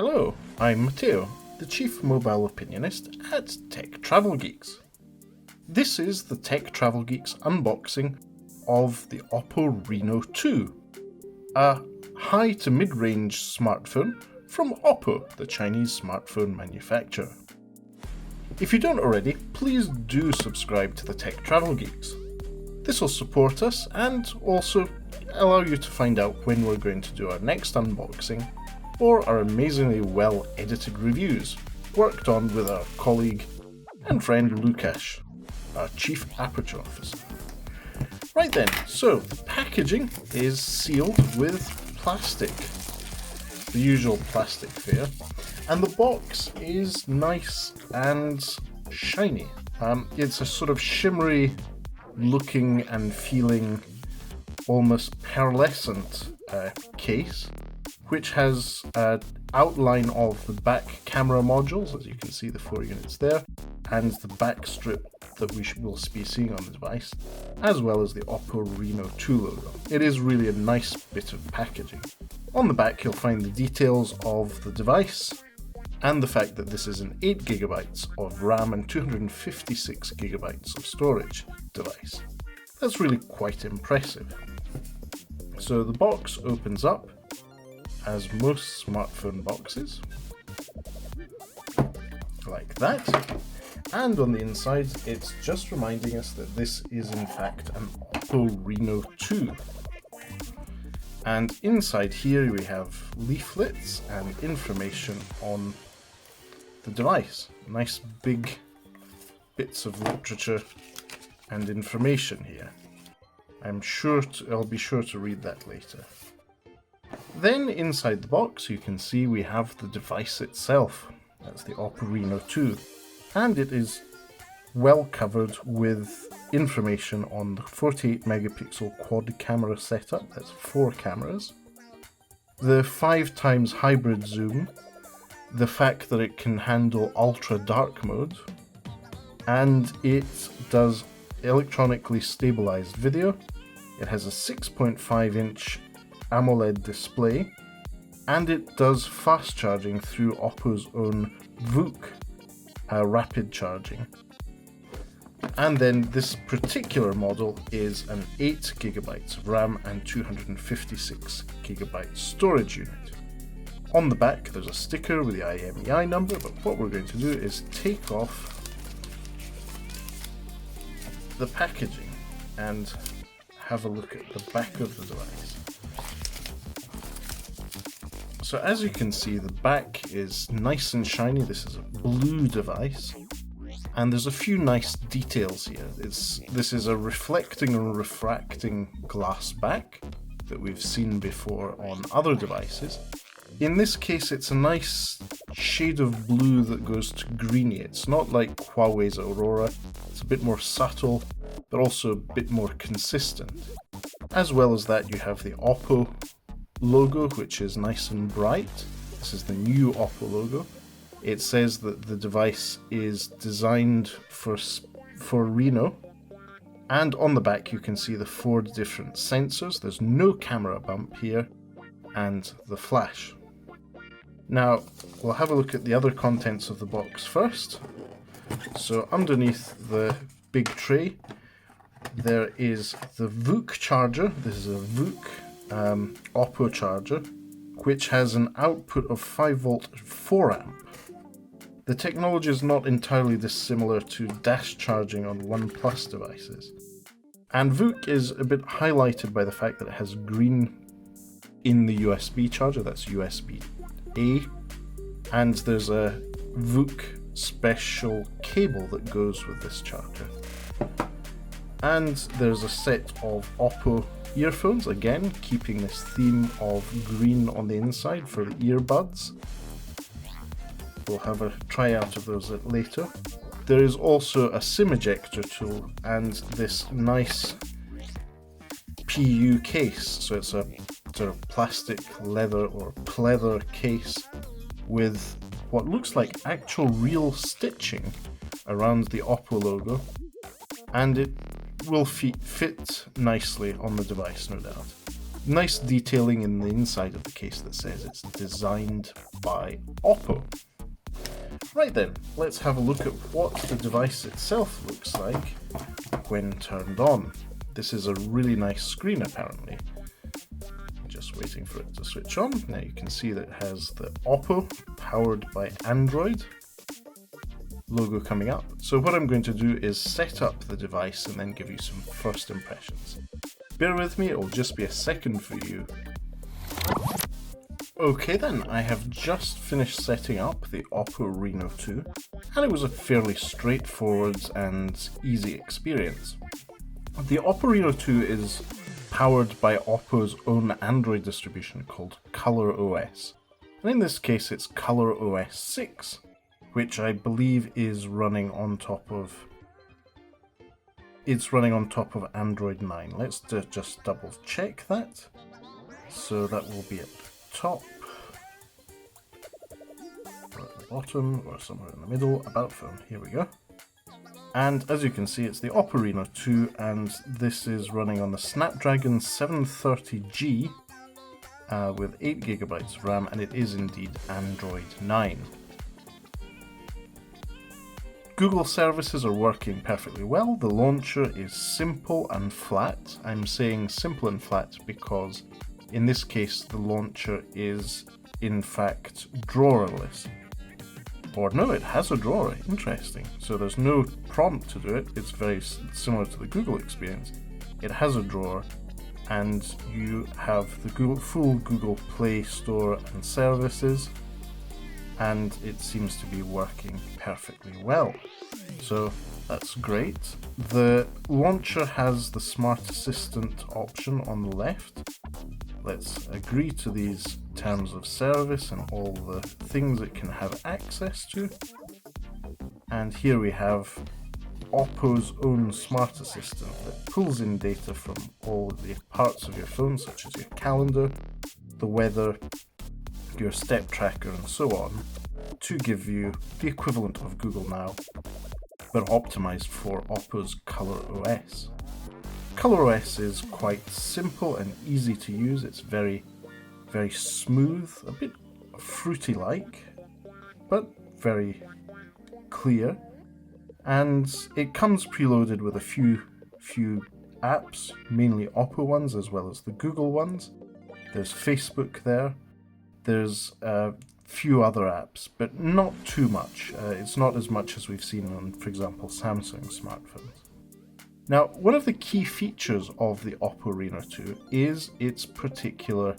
Hello, I'm Matteo, the Chief Mobile Opinionist at Tech Travel Geeks. This is the Tech Travel Geeks unboxing of the Oppo Reno2, a high to mid-range smartphone from Oppo, the Chinese smartphone manufacturer. If you don't already, please do subscribe to the Tech Travel Geeks. This will support us and also allow you to find out when we're going to do our next unboxing or our amazingly well edited reviews worked on with our colleague and friend Lukash, our Chief Aperture Officer. Right then, so the packaging is sealed with plastic, the usual plastic fare, and the box is nice and shiny. It's a sort of shimmery looking and feeling almost pearlescent case, which has an outline of the back camera modules, as you can see the 4 units there, and the back strip that we will be seeing on the device, as well as the Oppo Reno2 logo. It is really a nice bit of packaging. On the back you'll find the details of the device, and the fact that this is an 8GB of RAM and 256GB of storage device. That's really quite impressive. So the box opens up, as most smartphone boxes, like that, and on the inside it's just reminding us that this is in fact an Oppo Reno2. And inside here we have leaflets and information on the device. Nice big bits of literature and information here. I'll be sure to read that later. Then inside the box you can see we have the device itself. That's the Oppo Reno2, and it is well covered with information on the 48 megapixel quad camera setup, that's 4 cameras, the 5x hybrid zoom, the fact that it can handle ultra dark mode, and it does electronically stabilized video. It has a 6.5 inch AMOLED display, and it does fast charging through Oppo's own VOOC, rapid charging. And then this particular model is an 8GB of RAM and 256GB storage unit. On the back there's a sticker with the IMEI number, but what we're going to do is take off the packaging and have a look at the back of the device. So as you can see, the back is nice and shiny. This is a blue device, and there's a few nice details here. This is a reflecting and refracting glass back that we've seen before on other devices. In this case it's a nice shade of blue that goes to greeny. It's not like Huawei's Aurora, it's a bit more subtle but also a bit more consistent. As well as that you have the Oppo logo, which is nice and bright. This is the new Oppo logo. It says that the device is designed for Reno, and on the back you can see the 4 different sensors. There's no camera bump here, and the flash. Now we'll have a look at the other contents of the box first. So underneath the big tray there is the VOOC charger. This is a VOOC Oppo charger, which has an output of 5V 4A. The technology is not entirely dissimilar to dash charging on OnePlus devices. And VOOC is a bit highlighted by the fact that it has green in the USB charger, that's USB-A, and there's a VOOC special cable that goes with this charger. And there's a set of Oppo earphones, again keeping this theme of green on the inside for the earbuds. We'll have a try out of those later. There is also a SIM ejector tool and this nice PU case, so it's a sort of plastic leather or pleather case with what looks like actual real stitching around the Oppo logo, and it will fit nicely on the device, no doubt. Nice detailing in the inside of the case that says it's designed by Oppo. Right then, let's have a look at what the device itself looks like when turned on. This is a really nice screen apparently. Just waiting for it to switch on. Now you can see that it has the Oppo powered by Android logo coming up. So what I'm going to do is set up the device and then give you some first impressions. Bear with me, it'll just be a second for you. Okay then, I have just finished setting up the Oppo Reno2, and it was a fairly straightforward and easy experience. The Oppo Reno2 is powered by Oppo's own Android distribution called ColorOS, and in this case it's ColorOS 6, which I believe is running on top of Android 9. Let's just double check that. So that will be at the top, or at the bottom, or somewhere in the middle. About phone, here we go. And as you can see, it's the Oppo Reno 2, and this is running on the Snapdragon 730G with 8GB of RAM, and it is indeed Android 9. Google services are working perfectly well. The launcher is simple and flat. I'm saying simple and flat because in this case the launcher is in fact drawerless. Or no, it has a drawer, interesting. So there's no prompt to do it, it's very similar to the Google experience. It has a drawer and you have the full Google Play Store and services, and it seems to be working perfectly well. So that's great. The launcher has the Smart Assistant option on the left. Let's agree to these terms of service and all the things it can have access to. And here we have Oppo's own Smart Assistant that pulls in data from all the parts of your phone, such as your calendar, the weather, your step tracker and so on, to give you the equivalent of Google Now, but optimized for Oppo's ColorOS. ColorOS is quite simple and easy to use. It's very, very smooth, a bit fruity-like, but very clear. And it comes preloaded with a few apps, mainly Oppo ones as well as the Google ones. There's Facebook there. There's a few other apps, but not too much. It's not as much as we've seen on, for example, Samsung smartphones. Now, one of the key features of the Oppo Reno 2 is its particular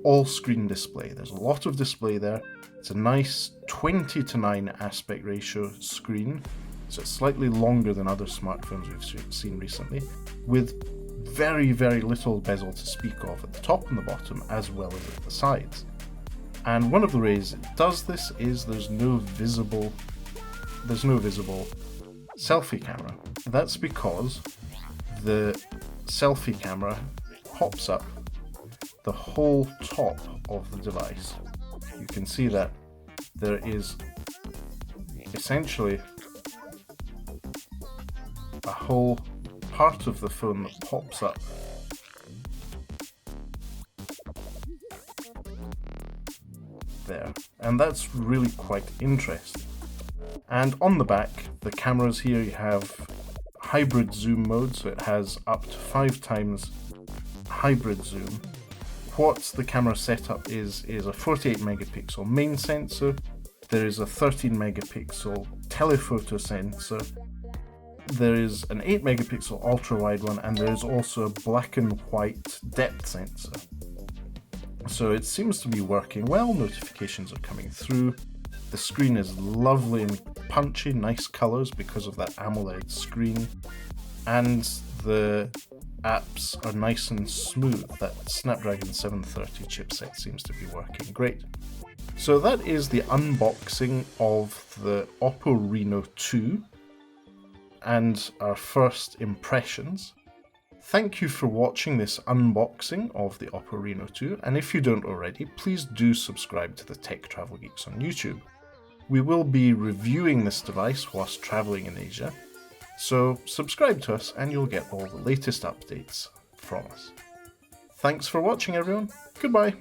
all-screen display. There's a lot of display there. It's a nice 20:9 aspect ratio screen, so it's slightly longer than other smartphones we've seen recently, with very, very little bezel to speak of at the top and the bottom, as well as at the sides. And one of the ways it does this is there's no visible selfie camera. That's because the selfie camera pops up the whole top of the device. You can see that there is essentially a whole part of the phone that pops up. There, and that's really quite interesting. And on the back, the cameras here, you have hybrid zoom mode, so it has up to 5 times hybrid zoom. What the camera setup is a 48 megapixel main sensor. There is a 13 megapixel telephoto sensor. There is an 8 megapixel ultra wide one, and there is also a black and white depth sensor. So it seems to be working well, notifications are coming through. The screen is lovely and punchy, nice colours because of that AMOLED screen. And the apps are nice and smooth. That Snapdragon 730 chipset seems to be working great. So that is the unboxing of the Oppo Reno 2 and our first impressions. Thank you for watching this unboxing of the Oppo Reno 2, and if you don't already, please do subscribe to the Tech Travel Geeks on YouTube. We will be reviewing this device whilst travelling in Asia, so subscribe to us and you'll get all the latest updates from us. Thanks for watching everyone, goodbye!